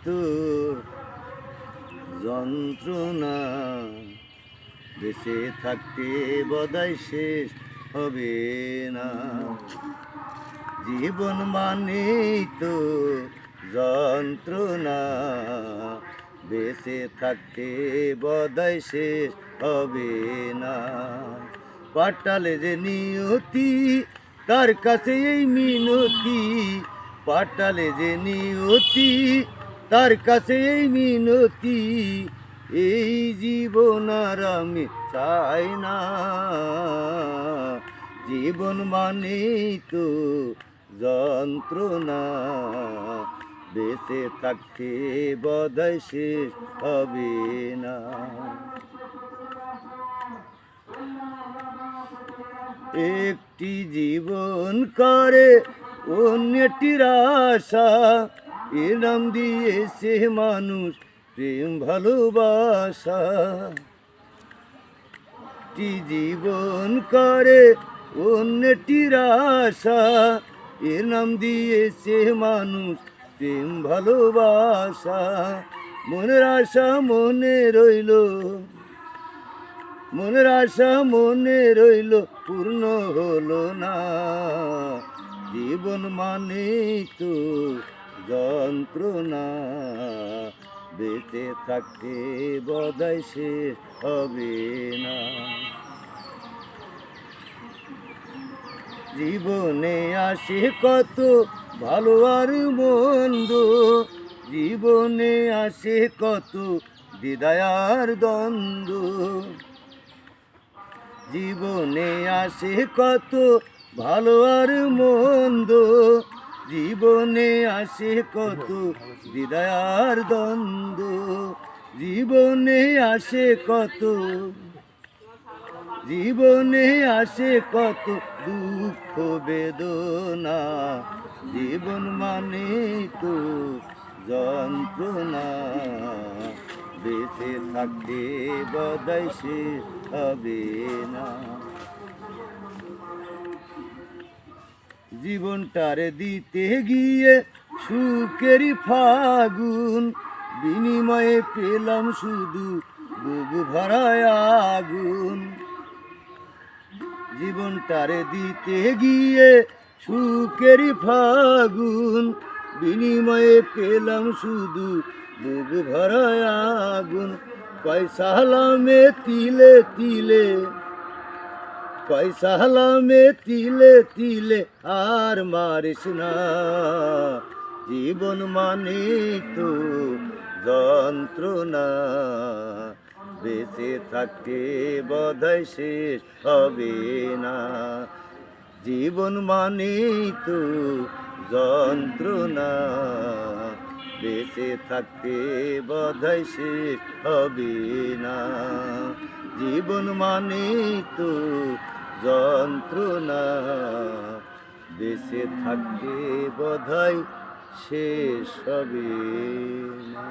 তো যন্ত্রণা, বেঁচে থাকতে বোধহয় শেষ হবে না। জীবন মানেই তো যন্ত্রণা, বেঁচে থাকতে বোধহয় শেষ হবে না। পাটালে যে নিয়তি, তার কাছে এই মিনতি। পাটালে যে নিয়তি, তার কাছে এই মিনতি। এই জীবন আর আমি চাই না। জীবন মানেই তো যন্ত্রণা, বেঁচে থাকতে বোধহয় শেষ হবে না। একটি জীবন করে অন্যটির আশা, এ নাম দিয়েছে মানুষ প্রেম ভালোবাসা। একটি জীবন করে অন্যটির আশা, এ নাম দিয়েছে মানুষ প্রেম ভালোবাসা। মনের আশা মনে রইল, মনের আশা মনে রইল, পূর্ণ হলো না। জীবন মানে তো যন্ত্রণা, বেঁচে থাকতে বোধহয় শেষ হবে না। জীবনে আসে কত ভালো আর মন্দ, জীবনে আসে কত দ্বিধা আর দ্বন্দ্ব। জীবনে আসে কত ভালো আর মন্দ, জীবনে আসে কত দ্বিধা আর দ্বন্দ্ব। জীবনে আসে কত, জীবনে আসে কত দুঃখ বেদনা। জীবন মানে তো যন্ত্রণা, বেঁচে থাকতে বোধহয় শেষ হবে না। জীবনটারে দিতে গিয়ে সুখেরই ফাগুন, বিনিময়ে পেলাম শুধু বুক ভরায় আগুন। জীবনটারে দিতে গিয়ে সুখেরই ফাগুন, বিনিময়ে পেলাম শুধু বুক ভরায় আগুন। পয়সা হালামে তিলে তিলে, পয়সা হালামে তিলে তিলে আর মারিস না। জীবন মানে তো যন্ত্রণা, বেঁচে থাকতে বোধহয় শেষ হবে না। জীবন মানে তো যন্ত্রণা, বেঁচে থাকতে বোধহয় শেষ হবে না। জীবন মানে তো যন্ত্রণা, বেঁচে থাকতে বোধহয় শেষ হবে না।